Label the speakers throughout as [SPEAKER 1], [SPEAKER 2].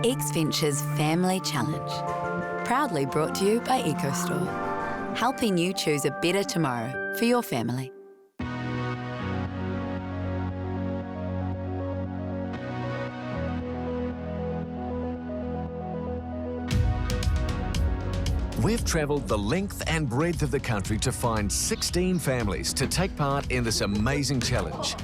[SPEAKER 1] XVenture's Family Challenge. Proudly brought to you by ecostore. Helping you choose a better tomorrow for your family.
[SPEAKER 2] We've travelled the length and breadth of the country to find 16 families to take part in this amazing challenge.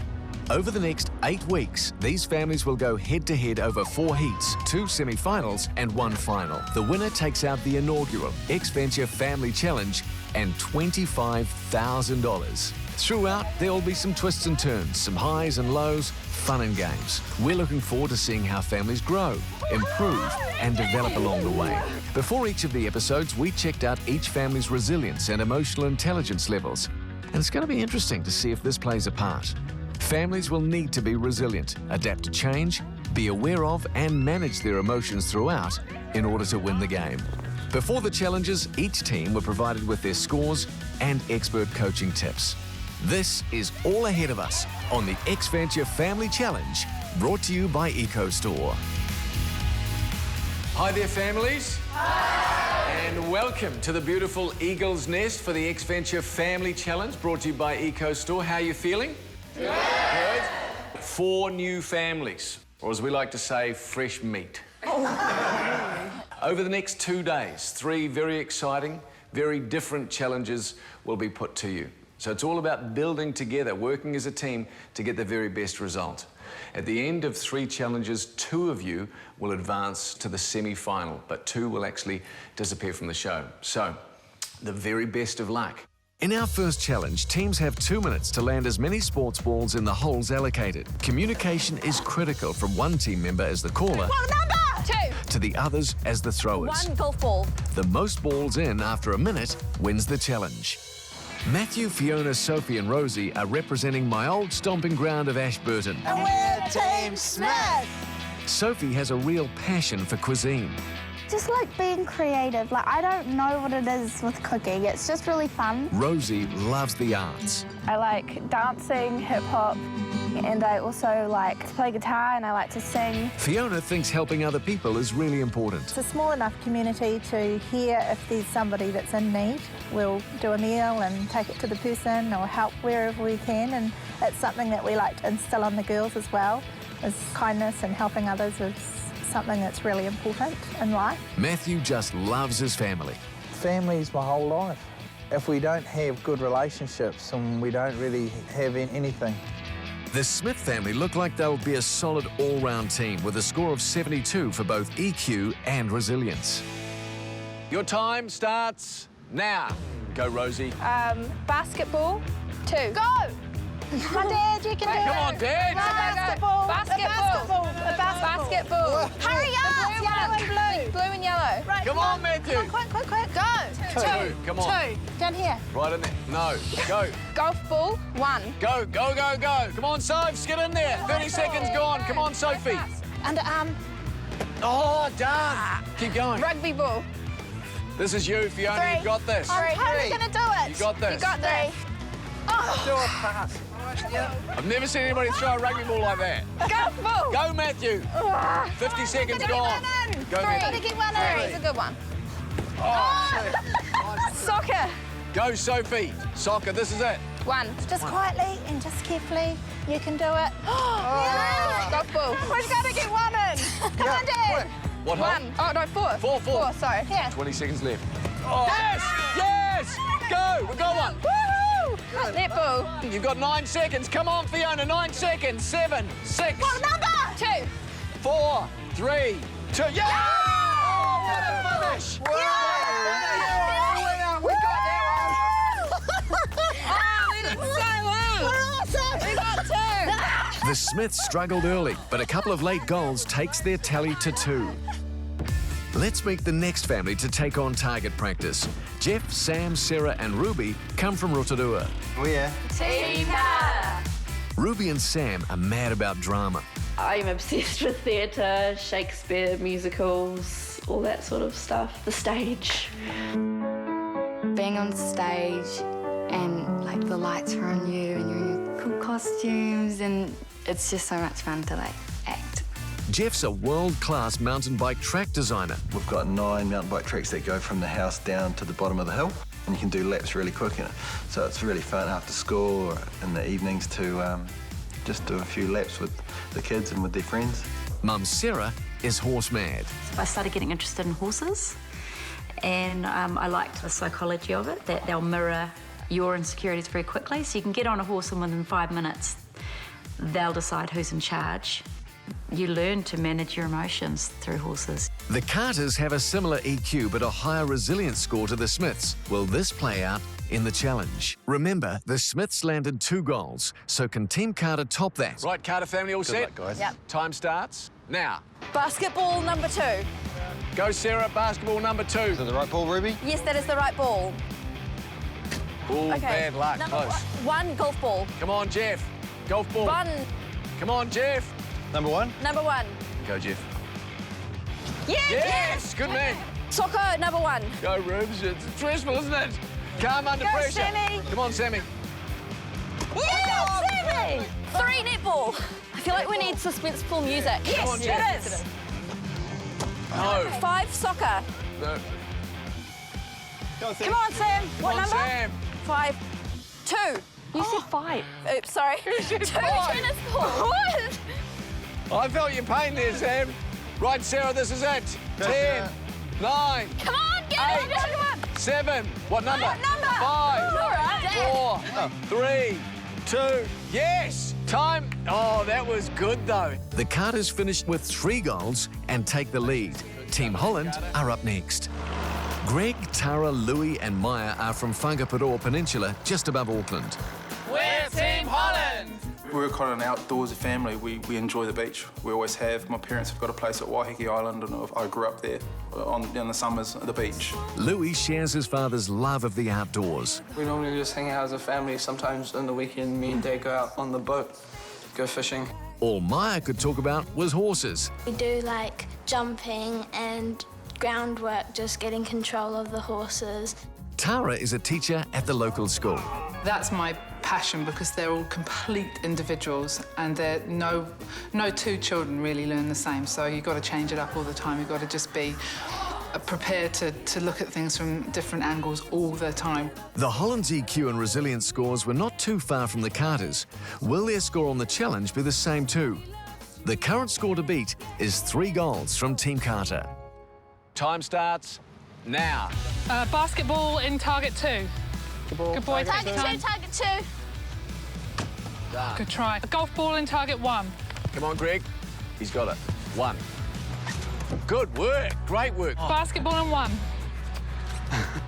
[SPEAKER 2] Over the next 8 weeks, these families will go head-to-head over 4 heats, 2 semi-finals and 1 final. The winner takes out the inaugural XVenture Family Challenge and $25,000. Throughout, there will be some twists and turns, some highs and lows, fun and games. We're looking forward to seeing how families grow, improve and develop along the way. Before each of the episodes, we checked out each family's resilience and emotional intelligence levels. And it's going to be interesting to see if this plays a part. Families will need to be resilient, adapt to change, be aware of and manage their emotions throughout in order to win the game. Before the challenges, each team were provided with their scores and expert coaching tips. This is all ahead of us on the XVenture Family Challenge, brought to you by ecostore.
[SPEAKER 3] Hi there, families. Hi. And welcome to the beautiful Eagle's Nest for the XVenture Family Challenge, brought to you by ecostore. How are you feeling? Good. 4 new families, or as we like to say, fresh meat. Over the next 2 days, 3 very exciting, very different challenges will be put to you. So it's all about building together, working as a team to get the very best result. At the end of 3 challenges, 2 of you will advance to the semi-final, but 2 will actually disappear from the show. So, the very best of luck.
[SPEAKER 2] In our first challenge, teams have 2 minutes to land as many sports balls in the holes allocated. Communication is critical from one team member as the caller
[SPEAKER 4] What number? 2.
[SPEAKER 2] to the others as the throwers.
[SPEAKER 4] 1 golf ball.
[SPEAKER 2] The most balls in after a minute wins the challenge. Matthew, Fiona, Sophie and Rosie are representing my old stomping ground of Ashburton.
[SPEAKER 4] And we're Team Smith.
[SPEAKER 2] Sophie has a real passion for cuisine.
[SPEAKER 5] Just like being creative. Like, I don't know what it is with cooking. It's just really fun.
[SPEAKER 2] Rosie loves the arts.
[SPEAKER 5] I like dancing, hip-hop, and I also like to play guitar and I like to sing.
[SPEAKER 2] Fiona thinks helping other people is really important.
[SPEAKER 6] It's a small enough community to hear if there's somebody that's in need. We'll do a meal and take it to the person or help wherever we can, and it's something that we like to instill on the girls as well, is kindness and helping others is something that's really important in life.
[SPEAKER 2] Matthew just loves his family.
[SPEAKER 7] Family's my whole life. If we don't have good relationships, then we don't really have anything.
[SPEAKER 2] The Smith family look like they'll be a solid all-round team with a score of 72 for both EQ and resilience.
[SPEAKER 3] Your time starts now. Go, Rosie.
[SPEAKER 4] Basketball. 2.
[SPEAKER 5] Go! Come on, Dad, you can do it.
[SPEAKER 3] Come on, Dad.
[SPEAKER 4] Basketball. Basketball. Basketball.
[SPEAKER 5] Hurry up!
[SPEAKER 4] Yellow and blue. Blue and yellow.
[SPEAKER 5] Right,
[SPEAKER 3] Come on, Matthew.
[SPEAKER 5] Quick. Go!
[SPEAKER 3] 2. Come on.
[SPEAKER 5] 2. Down here.
[SPEAKER 3] Right in there. No. Go.
[SPEAKER 4] Golf ball. 1.
[SPEAKER 3] Go. Come on, Soph. Get in there. 30 seconds gone. Come on, Sophie.
[SPEAKER 5] Underarm.
[SPEAKER 3] Oh, done. Keep going.
[SPEAKER 4] Rugby ball.
[SPEAKER 3] This is you, Fiona.
[SPEAKER 5] 3.
[SPEAKER 3] You've got this.
[SPEAKER 5] I'm totally gonna do it.
[SPEAKER 3] You got this.
[SPEAKER 4] You got this.
[SPEAKER 7] Do a pass.
[SPEAKER 3] I've never seen anybody throw a rugby ball like that.
[SPEAKER 4] Golf ball.
[SPEAKER 3] Go, Matthew. 50 seconds gone. Go,
[SPEAKER 4] 3.
[SPEAKER 3] Matthew.
[SPEAKER 4] Get 1 in. It's a good one.
[SPEAKER 3] Oh,
[SPEAKER 4] Soccer.
[SPEAKER 3] Go, Sophie. Soccer, this is it.
[SPEAKER 4] 1.
[SPEAKER 6] Just quietly and just carefully, you can do it.
[SPEAKER 4] Golf ball.
[SPEAKER 5] We've got to get 1 in. Come on, Dad.
[SPEAKER 3] What, hole?
[SPEAKER 4] 1. Oh, no, 4.
[SPEAKER 3] 4.
[SPEAKER 4] 4, sorry.
[SPEAKER 5] Here.
[SPEAKER 3] 20 seconds left. Oh, yes! Go! We've got one.
[SPEAKER 4] Woohoo! Netball.
[SPEAKER 3] You've got 9 seconds. Come on, Fiona. 9 seconds. 7, 6.
[SPEAKER 5] What number?
[SPEAKER 4] 2.
[SPEAKER 3] 4, 3, 2. Yeah! Oh, what a finish!
[SPEAKER 7] We got
[SPEAKER 4] We got 2.
[SPEAKER 2] The Smiths struggled early, but a couple of late goals takes their tally to 2. Let's meet the next family to take on target practice. Jeff, Sam, Sarah and Ruby come from Rotorua.
[SPEAKER 7] Oh, yeah.
[SPEAKER 4] Tina.
[SPEAKER 2] Ruby and Sam are mad about drama.
[SPEAKER 8] I'm obsessed with theatre, Shakespeare, musicals, all that sort of stuff. The stage.
[SPEAKER 9] Being on stage and like the lights are on you and you're in your cool costumes and it's just so much fun to like act.
[SPEAKER 2] Jeff's a world-class mountain bike track designer.
[SPEAKER 10] We've got 9 mountain bike tracks that go from the house down to the bottom of the hill, and you can do laps really quick in it. So it's really fun after school or in the evenings to just do a few laps with the kids and with their friends.
[SPEAKER 2] Mum Sarah is horse mad.
[SPEAKER 11] I started getting interested in horses, and I liked the psychology of it, that they'll mirror your insecurities very quickly. So you can get on a horse and within 5 minutes, they'll decide who's in charge. You learn to manage your emotions through horses.
[SPEAKER 2] The Carters have a similar EQ but a higher resilience score to the Smiths. Will this play out in the challenge? Remember, the Smiths landed 2 goals, so can Team Carter top that?
[SPEAKER 3] Right, Carter family, all
[SPEAKER 10] Good
[SPEAKER 3] set?
[SPEAKER 10] luck, guys.
[SPEAKER 4] Yep.
[SPEAKER 3] Time starts now.
[SPEAKER 4] Basketball number 2.
[SPEAKER 3] Go, Sarah, basketball number 2.
[SPEAKER 10] Is that the right ball, Ruby?
[SPEAKER 4] Yes, that is the right ball.
[SPEAKER 3] Oh,
[SPEAKER 4] Okay.
[SPEAKER 3] bad luck,
[SPEAKER 4] Number
[SPEAKER 3] close.
[SPEAKER 4] 1 golf ball.
[SPEAKER 3] Come on, Jeff. Golf ball.
[SPEAKER 4] 1.
[SPEAKER 3] Come on, Jeff.
[SPEAKER 10] Number 1?
[SPEAKER 4] Number 1.
[SPEAKER 3] Go, Jeff.
[SPEAKER 4] Yes!
[SPEAKER 3] Yes, good man.
[SPEAKER 4] Soccer number 1.
[SPEAKER 3] Go, Rubes. It's stressful, isn't it? Calm under
[SPEAKER 4] Go,
[SPEAKER 3] pressure.
[SPEAKER 4] Sammy.
[SPEAKER 3] Come on, Sammy.
[SPEAKER 4] Yes, Sammy! 3 netball. I feel like we need suspenseful music. Yes,
[SPEAKER 3] on,
[SPEAKER 4] it
[SPEAKER 3] Jeff.
[SPEAKER 4] is.
[SPEAKER 3] No.
[SPEAKER 4] 5 soccer.
[SPEAKER 3] No.
[SPEAKER 4] Come on, Sam. What
[SPEAKER 3] Come on,
[SPEAKER 4] number?
[SPEAKER 3] Sam.
[SPEAKER 4] 5. 2. You said 5. Oops, sorry. 2 tennis balls. What?
[SPEAKER 3] I felt your pain there, Sam. Right, Sarah, this is it. 10, 9,
[SPEAKER 4] Come on, get it.
[SPEAKER 3] 8,
[SPEAKER 4] Come on.
[SPEAKER 3] 7. What number?
[SPEAKER 4] What number?
[SPEAKER 3] 5,
[SPEAKER 4] All right.
[SPEAKER 3] 4, 3, 2. Yes. Time. Oh, that was good, though.
[SPEAKER 2] The Carters finished with 3 goals and take the lead. Team Holland are up next. Greg, Tara, Louis and Maya are from Whangaparoa Peninsula, just above Auckland.
[SPEAKER 3] We're Team Holland.
[SPEAKER 12] We're quite an outdoorsy family. We enjoy the beach. We always have. My parents have got a place at Waiheke Island, and I grew up there in the summers at the beach.
[SPEAKER 2] Louis shares his father's love of the outdoors.
[SPEAKER 13] We normally just hang out as a family. Sometimes on the weekend, me and Dad go out on the boat, go fishing.
[SPEAKER 2] All Maya could talk about was horses.
[SPEAKER 14] We do like jumping and groundwork, just getting control of the horses.
[SPEAKER 2] Tara is a teacher at the local school.
[SPEAKER 15] That's my passion because they're all complete individuals and no 2 children really learn the same, so you've got to change it up all the time. You've got to just be prepared to look at things from different angles all the time.
[SPEAKER 2] The Holland's EQ and resilience scores were not too far from the Carters. Will their score on the challenge be the same too? The current score to beat is 3 goals from Team Carter.
[SPEAKER 3] Time starts now.
[SPEAKER 15] Basketball in target 2. Good boy.
[SPEAKER 14] Target 2, target 2.
[SPEAKER 3] Done.
[SPEAKER 15] Good try. A golf ball in target 1.
[SPEAKER 3] Come on, Greg. He's got it. 1. Good work. Great work.
[SPEAKER 15] Basketball in 1.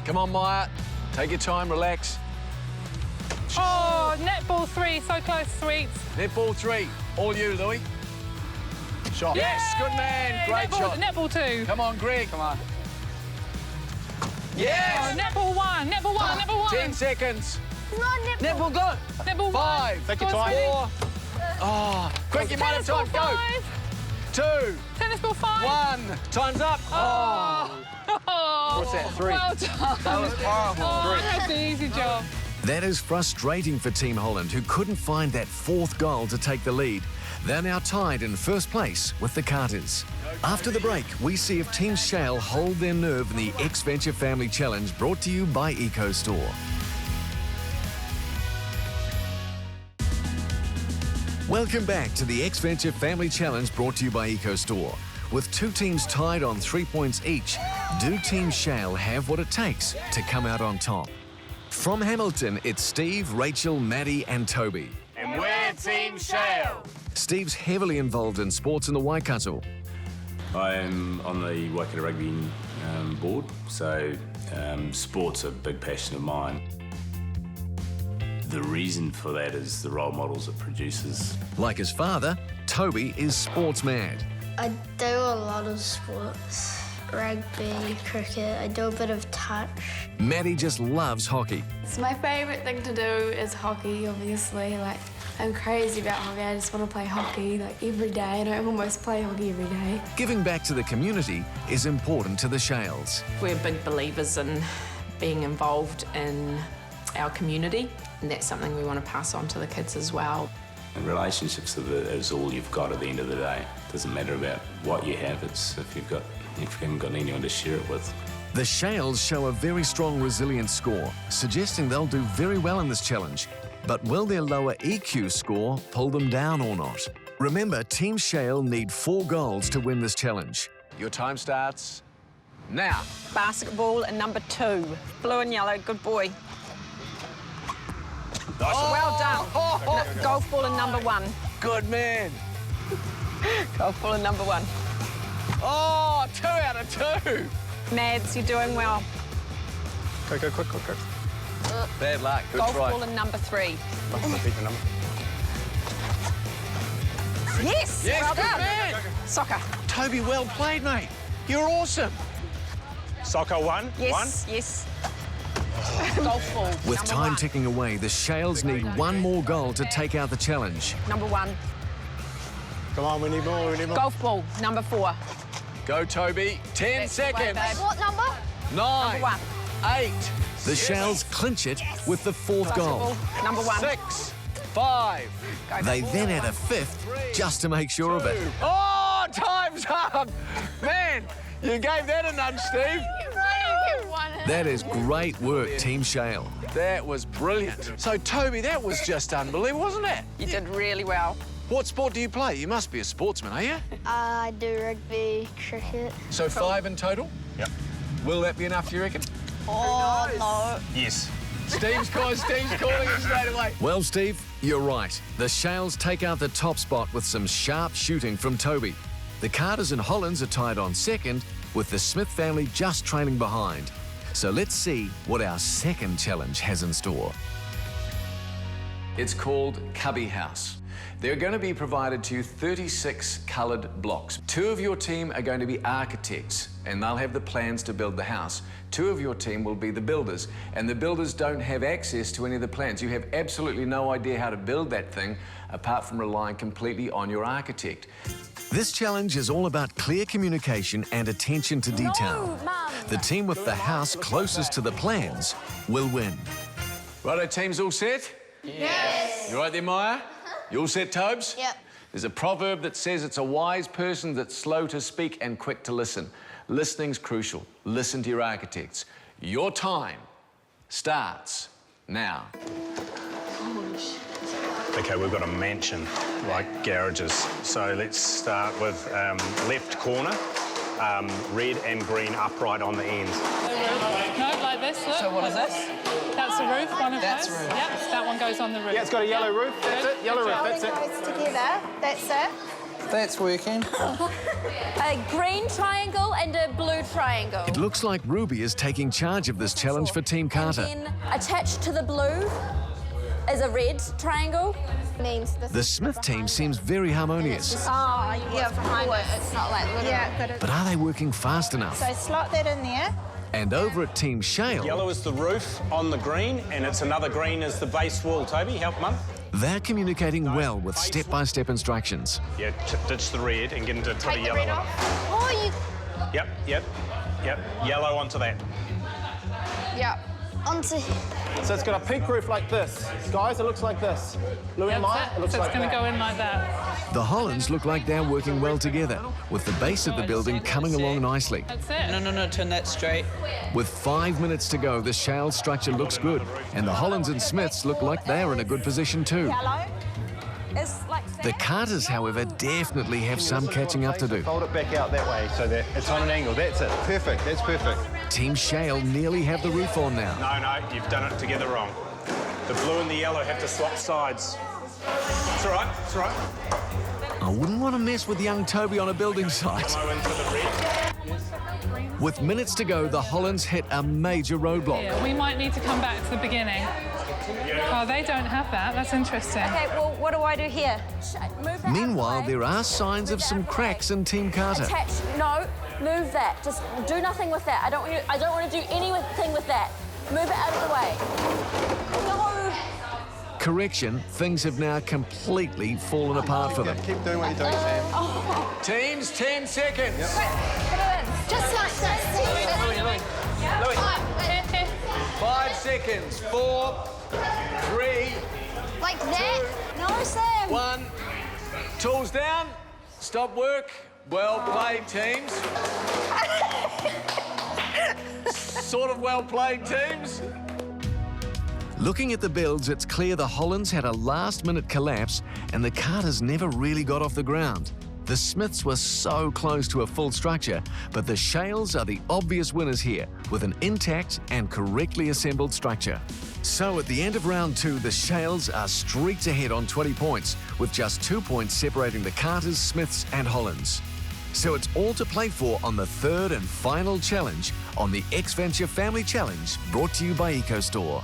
[SPEAKER 3] Come on, Maya. Take your time, relax.
[SPEAKER 15] Oh, netball 3, so close, sweet.
[SPEAKER 3] Netball 3. All you, Louis. Shot. Yes, good man. Great
[SPEAKER 15] netball,
[SPEAKER 3] shot.
[SPEAKER 15] Netball 2.
[SPEAKER 3] Come on, Greg. Come on. Yes.
[SPEAKER 15] Oh, netball 1, netball 1, netball 1.
[SPEAKER 3] 10 seconds.
[SPEAKER 14] Netball.
[SPEAKER 3] Netball, go.
[SPEAKER 15] Netball
[SPEAKER 3] 5.
[SPEAKER 15] Take your time.
[SPEAKER 3] 4. Oh, quick, you might have time. Go. 2.
[SPEAKER 15] Tennis ball 5.
[SPEAKER 3] 1. Time's up.
[SPEAKER 15] Oh.
[SPEAKER 3] What's that? 3.
[SPEAKER 15] Well done.
[SPEAKER 3] That was horrible.
[SPEAKER 15] Oh, that's the easy job.
[SPEAKER 2] That is frustrating for Team Holland, who couldn't find that 4th goal to take the lead. They're now tied in first place with the Carters. After the break, we see if Team Shale hold their nerve in the XVenture Family Challenge, brought to you by ecostore. Welcome back to the XVenture Family Challenge, brought to you by ecostore. With 2 teams tied on 3 points each, do Team Shale have what it takes to come out on top? From Hamilton, it's Steve, Rachel, Maddie and Toby.
[SPEAKER 3] And we're Team Shale.
[SPEAKER 2] Steve's heavily involved in sports in the Waikato.
[SPEAKER 16] I am on the Waikato Rugby board, so sport's a big passion of mine. The reason for that is the role models it produces.
[SPEAKER 2] Like his father, Toby is sports mad.
[SPEAKER 14] I do a lot of sports. Rugby, cricket, I do a bit of touch.
[SPEAKER 2] Maddie just loves hockey.
[SPEAKER 9] It's my favourite thing to do is hockey, obviously. Like, I'm crazy about hockey. I just want to play hockey like every day, and I almost play hockey every day.
[SPEAKER 2] Giving back to the community is important to the Shales.
[SPEAKER 17] We're big believers in being involved in our community, and that's something we want to pass on to the kids as well.
[SPEAKER 16] Relationships is all you've got at the end of the day. It doesn't matter about what you have, it's if you haven't got anyone to share it with.
[SPEAKER 2] The Shales show a very strong resilience score, suggesting they'll do very well in this challenge. But will their lower EQ score pull them down or not? Remember, Team Shale need 4 goals to win this challenge.
[SPEAKER 3] Your time starts now.
[SPEAKER 17] Basketball and number 2. Blue and yellow, good boy. Well done. Golf ball and number 1.
[SPEAKER 3] Good man.
[SPEAKER 17] Golf ball and number 1.
[SPEAKER 3] Oh, 2 out of 2.
[SPEAKER 17] Mads, you're doing well.
[SPEAKER 12] Go, quick.
[SPEAKER 3] Bad luck. Good
[SPEAKER 17] Golf
[SPEAKER 3] try.
[SPEAKER 17] ball and number 3.
[SPEAKER 12] Repeat the number.
[SPEAKER 17] Yes!
[SPEAKER 3] Yes,
[SPEAKER 17] well
[SPEAKER 3] good
[SPEAKER 17] done.
[SPEAKER 3] man.
[SPEAKER 17] Soccer.
[SPEAKER 3] Toby, well played, mate. You're awesome.
[SPEAKER 12] Soccer 1.
[SPEAKER 17] Yes, yes. Golf ball.
[SPEAKER 2] With
[SPEAKER 17] number
[SPEAKER 2] time
[SPEAKER 17] 1.
[SPEAKER 2] ticking away, the Shales need 1 more goal to take out the challenge.
[SPEAKER 17] Number 1.
[SPEAKER 12] Come on, we need more.
[SPEAKER 17] Golf ball, number 4.
[SPEAKER 3] Go, Toby. 10
[SPEAKER 17] That's the way,
[SPEAKER 3] seconds.
[SPEAKER 17] babe.
[SPEAKER 14] What number?
[SPEAKER 3] 9.
[SPEAKER 17] Number 1.
[SPEAKER 3] 8.
[SPEAKER 2] The Shales clinch it with the 4th goal.
[SPEAKER 17] Basketball, number 1.
[SPEAKER 3] 6. 5.
[SPEAKER 2] They then add a 5th just to make sure of it.
[SPEAKER 3] Oh, time's up. Man, you gave that a nudge, Steve.
[SPEAKER 2] That is great work, Team Shale.
[SPEAKER 3] That was brilliant. So, Toby, that was just unbelievable, wasn't it?
[SPEAKER 17] You did really well.
[SPEAKER 3] What sport do you play? You must be a sportsman, are you?
[SPEAKER 14] I do rugby, cricket.
[SPEAKER 3] So 5 in total?
[SPEAKER 12] Yep.
[SPEAKER 3] Will that be enough, you reckon?
[SPEAKER 14] Oh, no.
[SPEAKER 12] Yes.
[SPEAKER 3] Steve's calling it straight away.
[SPEAKER 2] Well, Steve, you're right. The Shales take out the top spot with some sharp shooting from Toby. The Carters and Hollands are tied on 2nd, with the Smith family just trailing behind. So let's see what our 2nd challenge has in store.
[SPEAKER 3] It's called Cubby House. They're going to be provided to you 36 coloured blocks. 2 of your team are going to be architects, and they'll have the plans to build the house. 2 of your team will be the builders, and the builders don't have access to any of the plans. You have absolutely no idea how to build that thing, apart from relying completely on your architect.
[SPEAKER 2] This challenge is all about clear communication and attention to detail. The team with the house closest to the plans will win.
[SPEAKER 3] Righto, teams all set?
[SPEAKER 14] Yes.
[SPEAKER 3] You right there, Maya? You all set, Tobes?
[SPEAKER 14] Yep.
[SPEAKER 3] There's a proverb that says it's a wise person that's slow to speak and quick to listen. Listening's crucial. Listen to your architects. Your time starts now.
[SPEAKER 18] Okay, we've got a mansion, like garages. So let's start with left corner, red and green upright on the ends.
[SPEAKER 15] No, like this, look.
[SPEAKER 17] So what is this?
[SPEAKER 15] That's the roof, one of
[SPEAKER 17] That's
[SPEAKER 15] those.
[SPEAKER 17] roof.
[SPEAKER 15] Yep, that one goes on the roof.
[SPEAKER 12] Yeah, it's got a yellow roof. That's it. Yellow roof. That's it.
[SPEAKER 6] Goes together. That's it.
[SPEAKER 7] That's working.
[SPEAKER 4] A green triangle and a blue triangle.
[SPEAKER 2] It looks like Ruby is taking charge of this challenge for Team Carter.
[SPEAKER 4] And then attached to the blue is a red triangle.
[SPEAKER 14] Means
[SPEAKER 2] The Smith team seems very harmonious.
[SPEAKER 6] Oh, yeah,
[SPEAKER 14] behind it. It's not like little.
[SPEAKER 6] Yeah, good.
[SPEAKER 2] But are they working fast enough?
[SPEAKER 6] So slot that in there.
[SPEAKER 2] And over at Team Shale,
[SPEAKER 18] Yellow is the roof on the green, and it's another green as the base wall. Toby, help Mum.
[SPEAKER 2] they're communicating well with step-by-step instructions.
[SPEAKER 18] Yeah, ditch the red and get into the
[SPEAKER 14] Take the
[SPEAKER 18] yellow
[SPEAKER 14] red
[SPEAKER 18] one.
[SPEAKER 14] off. Oh, you.
[SPEAKER 18] Yep. Yellow onto that.
[SPEAKER 14] Yeah. Onto.
[SPEAKER 12] So it's got a peak roof like this. Guys, it looks like this. Louis and Maya, it looks
[SPEAKER 15] So
[SPEAKER 12] like
[SPEAKER 15] it's going to
[SPEAKER 12] that.
[SPEAKER 15] go in like that.
[SPEAKER 2] The Hollands look like they're working well together, with the base of the building coming along nicely.
[SPEAKER 15] That's it.
[SPEAKER 19] No, turn that straight.
[SPEAKER 2] With 5 minutes to go, the Shale structure looks good, and the Hollands and Smiths look like they're in a good position too.
[SPEAKER 4] Yellow is like
[SPEAKER 2] The Carters, however, definitely have some catching up to do.
[SPEAKER 10] Fold it back out that way so that it's on an angle. That's it. Perfect. That's perfect.
[SPEAKER 2] Team Shale nearly have the roof on now.
[SPEAKER 18] No, you've done it together wrong. The blue and the yellow have to swap sides. It's all right.
[SPEAKER 2] I wouldn't want to mess with young Toby on a building site.
[SPEAKER 18] Yellow into the red.
[SPEAKER 2] With minutes to go, the Hollands hit a major roadblock.
[SPEAKER 15] Yeah, we might need to come back to the beginning. Oh, they don't have that. That's interesting.
[SPEAKER 4] Okay, well, what do I do here? Move that
[SPEAKER 2] Meanwhile, there are signs of some cracks in Team Carter.
[SPEAKER 4] Attach. No, move that. Just do nothing with that. I don't want to do anything with that. Move it out of the way. No.
[SPEAKER 2] Correction, things have now completely fallen apart for them.
[SPEAKER 10] Keep doing what you're doing, Sam.
[SPEAKER 4] Oh.
[SPEAKER 3] Teams, 10 seconds.
[SPEAKER 14] Put it in. Just like that.
[SPEAKER 3] Louis. 5 seconds. 4, 3,
[SPEAKER 14] Like that?
[SPEAKER 4] No, Sam.
[SPEAKER 3] 1. Tools down. Stop work. Well played, teams. Sort of well played, teams.
[SPEAKER 2] Looking at the builds, it's clear the Hollands had a last-minute collapse and the Carters never really got off the ground. The Smiths were so close to a full structure, but the Shales are the obvious winners here, with an intact and correctly assembled structure. So at the end of round 2, the Shales are streaks ahead on 20 points, with just 2 points separating the Carters, Smiths and Hollands. So it's all to play for on the third and final challenge on the XVenture Family Challenge, brought to you by ecostore.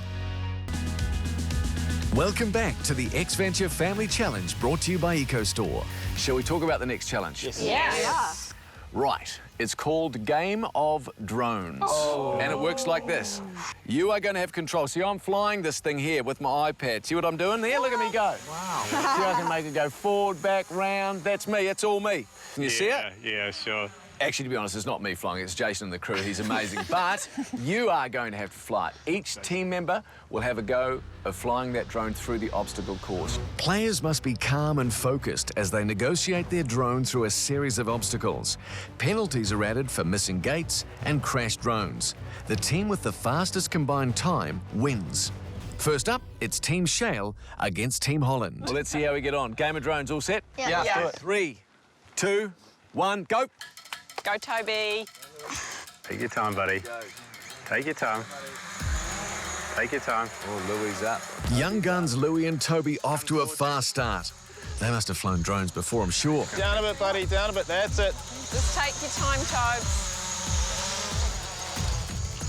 [SPEAKER 2] Welcome back to the XVenture Family Challenge, brought to you by ecostore.
[SPEAKER 3] Shall we talk about the next challenge?
[SPEAKER 4] Yes.
[SPEAKER 3] Right. It's called Game of Drones. Oh. And it works like this. You are going to have control. See, I'm flying this thing here with my iPad. See what I'm doing there? Look at me go. Wow. See, I can make it go forward, back, round. That's me. It's all me. Can you see it?
[SPEAKER 18] Yeah, sure.
[SPEAKER 3] Actually, to be honest, it's not me flying. It's Jason and the crew. He's amazing. But you are going to have to fly it. Each team member will have a go of flying that drone through the obstacle course.
[SPEAKER 2] Players must be calm and focused as they negotiate their drone through a series of obstacles. Penalties are added for missing gates and crashed drones. The team with the fastest combined time wins. First up, it's Team Shale against Team Holland.
[SPEAKER 3] Well, let's see how we get on. Game of Drones, all set?
[SPEAKER 14] Yeah.
[SPEAKER 3] Yeah. 3, 2, 1, go.
[SPEAKER 17] Go, Toby.
[SPEAKER 18] Take your time, buddy. Take your time. Take your time.
[SPEAKER 3] Oh, Louis up.
[SPEAKER 2] Young guns Louis and Toby off to a fast start. They must have flown drones before, I'm sure.
[SPEAKER 12] Down a bit, buddy, down a bit. That's it.
[SPEAKER 17] Just take your time, Toby.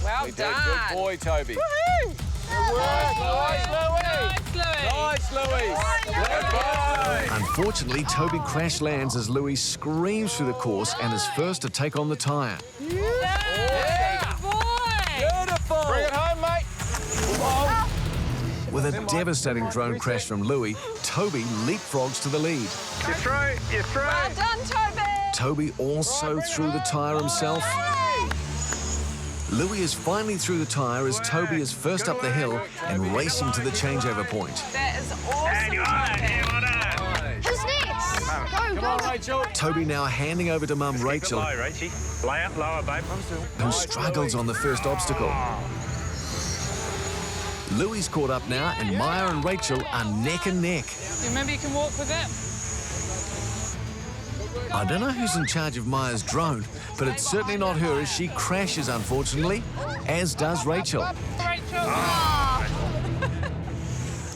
[SPEAKER 17] Well done.
[SPEAKER 3] Good boy, Toby.
[SPEAKER 17] Woohoo!
[SPEAKER 3] Good work. Nice, Louis.
[SPEAKER 17] Nice, Louis.
[SPEAKER 3] Nice, Louis. Good boy.
[SPEAKER 2] Unfortunately, Toby crash lands as Louis screams through the course and is first to take on the tyre.
[SPEAKER 17] Yeah. Good boy.
[SPEAKER 3] Beautiful.
[SPEAKER 12] Bring it home, mate.
[SPEAKER 2] With a devastating drone crash from Louis, Toby leapfrogs to the lead.
[SPEAKER 18] You're through. You're through.
[SPEAKER 17] Well done, Toby.
[SPEAKER 2] Toby also threw the tyre himself. Louis is finally through the tyre as Toby is first up the hill and racing to the changeover point.
[SPEAKER 17] That is awesome.
[SPEAKER 14] Who's next? Go,
[SPEAKER 3] Come on, Rachel.
[SPEAKER 2] Toby now handing over to Mum Rachel,
[SPEAKER 18] Low, Rachie. Lay up lower, babe.
[SPEAKER 2] who struggles on the first obstacle. Louis caught up now and Maya and Rachel are neck and neck.
[SPEAKER 15] You remember you can walk with that?
[SPEAKER 2] I don't know who's in charge of Maya's drone, but it's certainly not her as she crashes, unfortunately, as does Rachel.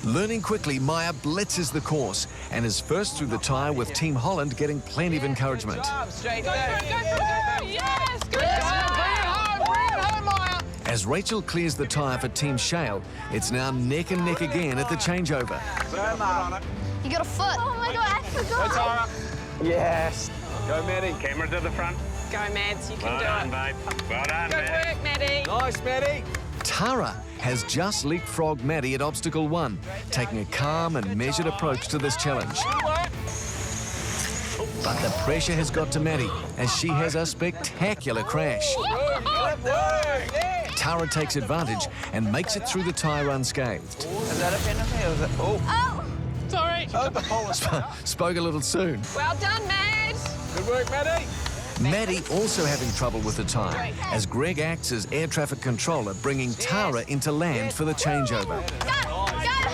[SPEAKER 2] Learning quickly, Maya blitzes the course and is first through the tyre with Team Holland getting plenty of encouragement.
[SPEAKER 17] Straight go, yes, good job.
[SPEAKER 2] As Rachel clears the tyre for Team Shale, it's now neck and neck again at the changeover.
[SPEAKER 14] You got a foot. Oh my God, I forgot.
[SPEAKER 12] Yes.
[SPEAKER 3] Go, Maddie.
[SPEAKER 18] Camera to the front.
[SPEAKER 17] Go, Mads, you can
[SPEAKER 18] Well
[SPEAKER 17] do
[SPEAKER 18] done,
[SPEAKER 17] it.
[SPEAKER 18] babe. Well done,
[SPEAKER 17] Good
[SPEAKER 18] Maddie.
[SPEAKER 17] work, Maddie.
[SPEAKER 3] Nice, Maddie.
[SPEAKER 2] Tara has just leapfrogged Maddie at obstacle 1, taking a calm and measured approach to this challenge. But the pressure has got to Maddie as she has a spectacular crash. Tara takes advantage and makes it through the tyre unscathed.
[SPEAKER 12] Is that a penalty or is it? Oh.
[SPEAKER 17] Sorry.
[SPEAKER 2] Spoke a little soon.
[SPEAKER 17] Well done, Mads.
[SPEAKER 3] Good work, Maddie.
[SPEAKER 2] Maddie also having trouble with the tyre as Greg acts as air traffic controller, bringing Tara into land for the changeover.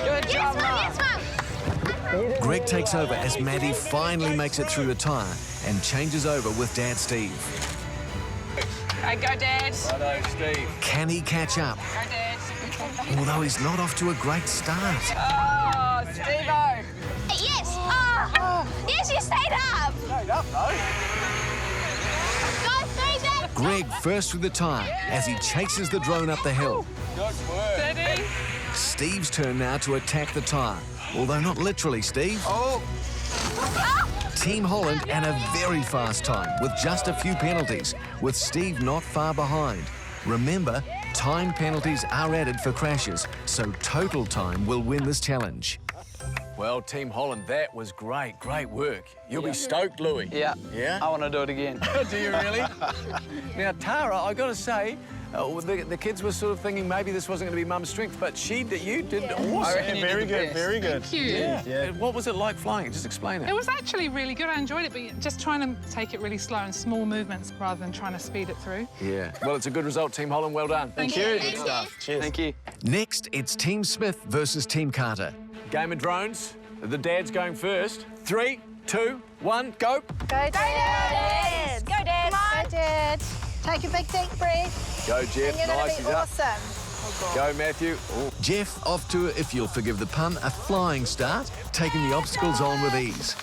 [SPEAKER 17] Good job,
[SPEAKER 14] Yes, Mum.
[SPEAKER 2] Greg takes over as Maddie finally makes it through the tyre and changes over with Dad Steve.
[SPEAKER 17] Okay, go, Dad.
[SPEAKER 3] Righto, Steve.
[SPEAKER 2] Can he catch up?
[SPEAKER 17] Go, Dad.
[SPEAKER 2] Although he's not off to a great start.
[SPEAKER 17] Oh, Steve-o.
[SPEAKER 14] Yes. Oh. Yes, you stayed up.
[SPEAKER 12] Stayed up, though.
[SPEAKER 14] Go, Steve.
[SPEAKER 2] Greg first through the tyre as he chases the drone up the hill.
[SPEAKER 3] Good work.
[SPEAKER 17] Steady.
[SPEAKER 2] Steve's turn now to attack the tyre, although not literally, Steve.
[SPEAKER 12] Oh.
[SPEAKER 2] Team Holland and a very fast time with just a few penalties, with Steve not far behind. Remember, time penalties are added for crashes, so total time will win this challenge.
[SPEAKER 3] Well, Team Holland, that was great. Great work. You'll be stoked, Louis.
[SPEAKER 13] Yeah.
[SPEAKER 3] Yeah?
[SPEAKER 13] I want to do it again.
[SPEAKER 3] Do you really? Now, Tara, I got to say, The kids were sort of thinking maybe this wasn't going to be Mum's strength, but you did awesome.
[SPEAKER 12] I reckon you did the best.
[SPEAKER 18] Very good.
[SPEAKER 15] Thank you.
[SPEAKER 3] Yeah. What was it like flying? Just explain it.
[SPEAKER 15] It was actually really good. I enjoyed it, but just trying to take it really slow and small movements rather than trying to speed it through.
[SPEAKER 3] Yeah. Well, it's a good result, Team Holland. Well done.
[SPEAKER 15] Thank you.
[SPEAKER 3] Good stuff. Cheers.
[SPEAKER 13] Thank you.
[SPEAKER 2] Next, it's Team Smith versus Team Carter.
[SPEAKER 3] Game of drones. The dad's going first. 3, 2, 1, go.
[SPEAKER 6] Go, Dad!
[SPEAKER 4] Go, Dad!
[SPEAKER 6] Come on, Dad. Take a big deep breath.
[SPEAKER 3] Go, Jeff.
[SPEAKER 6] And you're
[SPEAKER 3] Nice,
[SPEAKER 6] going to
[SPEAKER 3] he's
[SPEAKER 6] be
[SPEAKER 3] up.
[SPEAKER 6] awesome.
[SPEAKER 3] Go, Matthew. Oh.
[SPEAKER 2] Jeff off to, if you'll forgive the pun, a flying start, taking the obstacles on with ease.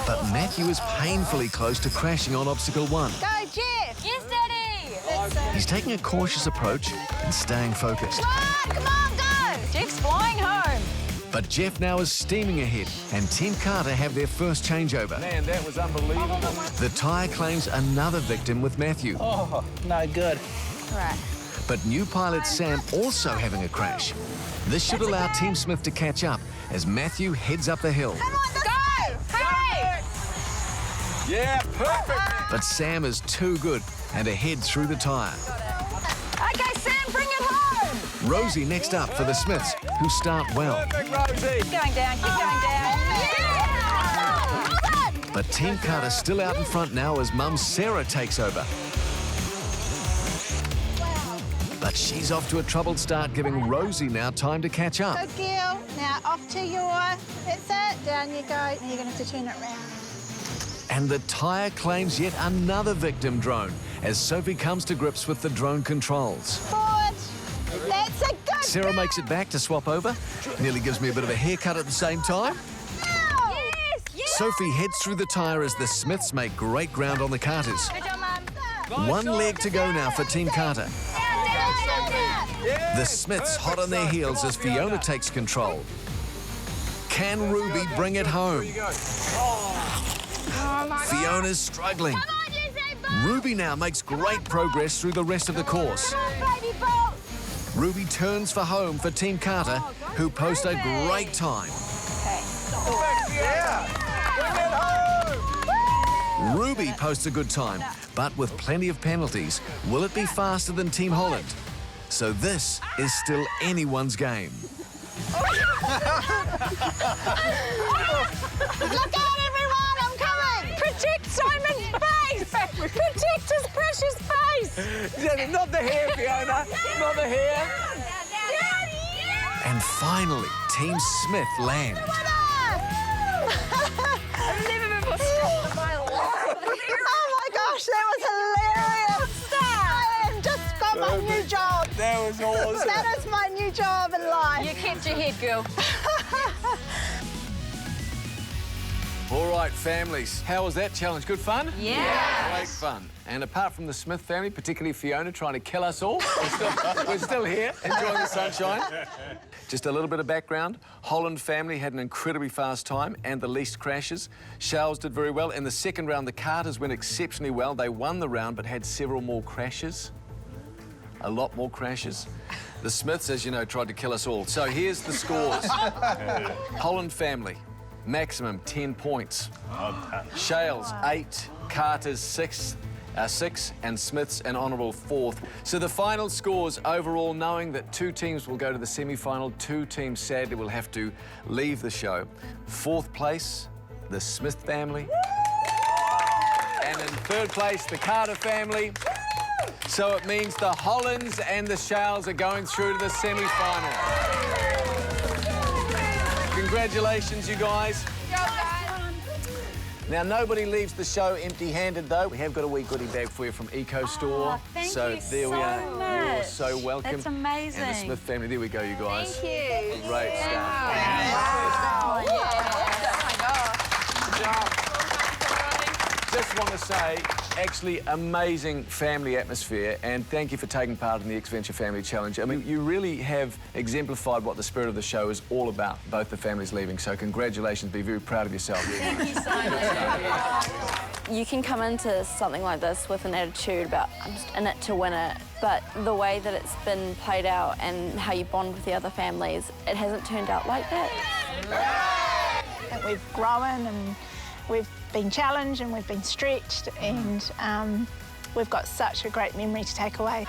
[SPEAKER 2] But Matthew is painfully close to crashing on obstacle 1.
[SPEAKER 6] Go, Jeff!
[SPEAKER 4] Yes, Daddy!
[SPEAKER 2] He's taking a cautious approach and staying focused.
[SPEAKER 6] Come on, go!
[SPEAKER 4] Jeff's flying home.
[SPEAKER 2] But Jeff now is steaming ahead, and Team Carter have their first changeover.
[SPEAKER 3] Man, that was unbelievable.
[SPEAKER 2] The tyre claims another victim with Matthew.
[SPEAKER 7] Oh, no good.
[SPEAKER 4] Right.
[SPEAKER 2] But new pilot Sam also having a crash. This should allow Team Smith to catch up as Matthew heads up the hill.
[SPEAKER 6] Come on, go! Hurry!
[SPEAKER 3] Yeah, perfect.
[SPEAKER 2] But Sam is too good and ahead through the tyre.
[SPEAKER 4] Okay, Sam, bring it home.
[SPEAKER 2] Rosie next up for the Smiths, who start well.
[SPEAKER 3] Perfect, Rosie.
[SPEAKER 4] Keep going down, keep going down. Yeah!
[SPEAKER 2] But Team Carter still out in front now as Mum Sarah takes over. But she's off to a troubled start, giving Rosie now time to catch up.
[SPEAKER 6] Good girl. Now off to your... That's it. Down you go. Now you're going to have to turn it round.
[SPEAKER 2] And the tyre claims yet another victim drone as Sophie comes to grips with the drone controls.
[SPEAKER 6] Forward. That's a good
[SPEAKER 2] Sarah
[SPEAKER 6] girl.
[SPEAKER 2] makes it back to swap over. Nearly gives me a bit of a haircut at the same time.
[SPEAKER 4] Yes, yes.
[SPEAKER 2] Sophie heads through the tyre as the Smiths make great ground on the Carters.
[SPEAKER 4] Good job, Mum.
[SPEAKER 2] One leg to go now for Team Carter.
[SPEAKER 3] Yeah.
[SPEAKER 2] The Smiths hot on their heels as Fiona takes control. Can Ruby bring it home? Fiona's struggling. Ruby now makes great progress through the rest of the course. Ruby turns for home for Team Carter, who post a great time. Ruby posts a good time, but with plenty of penalties. Will it be faster than Team Holland? So this is still anyone's game.
[SPEAKER 6] Look out, everyone! I'm coming!
[SPEAKER 17] Protect Simon's face! Protect his precious face!
[SPEAKER 3] Not the hair, Fiona. Not the hair.
[SPEAKER 2] And finally, Team Smith land.
[SPEAKER 4] I've never been more strong in my life.
[SPEAKER 6] Oh my gosh, that was hilarious! I just got my new job.
[SPEAKER 3] That was awesome.
[SPEAKER 6] That is my new job in life.
[SPEAKER 4] You kept your head, girl.
[SPEAKER 3] All right, families. How was that challenge? Good fun?
[SPEAKER 4] Yeah.
[SPEAKER 3] Great fun. And apart from the Smith family, particularly Fiona trying to kill us all, we're still here, enjoying the sunshine. Just a little bit of background. Holland family had an incredibly fast time and the least crashes. Charles did very well. In the second round, the Carters went exceptionally well. They won the round, but had several more crashes. A lot more crashes. The Smiths, as you know, tried to kill us all. So here's the scores. Holland family, maximum 10 points. Shales, 8. Carters, 6, and Smiths an honourable 4th. So the final scores overall, knowing that 2 teams will go to the semi-final, 2 teams sadly will have to leave the show. 4th place, the Smith family. And in 3rd place, the Carter family. So it means the Hollands and the Shales are going through to the semi-final. Congratulations, you guys. Now, nobody leaves the show empty-handed, though. We have got a wee goodie bag for you from ecostore.
[SPEAKER 11] Oh, thank
[SPEAKER 3] so
[SPEAKER 11] you
[SPEAKER 3] there we
[SPEAKER 11] so
[SPEAKER 3] are.
[SPEAKER 11] much.
[SPEAKER 3] You're so welcome.
[SPEAKER 11] That's amazing.
[SPEAKER 3] And the Smith family. There we go, you guys.
[SPEAKER 6] Thank you.
[SPEAKER 3] Great stuff.
[SPEAKER 6] Wow.
[SPEAKER 3] Just want to say, actually, amazing family atmosphere, and thank you for taking part in the XVenture Family Challenge. I mean, you really have exemplified what the spirit of the show is all about, both the families leaving, so congratulations, be very proud of yourself.
[SPEAKER 4] Thank you so much. You can come into something like this with an attitude about, I'm just in it to win it, but the way that it's been played out and how you bond with the other families, it hasn't turned out like that.
[SPEAKER 6] I think we've grown and we've been challenged and we've been stretched, and
[SPEAKER 5] we've got such a great memory to take away.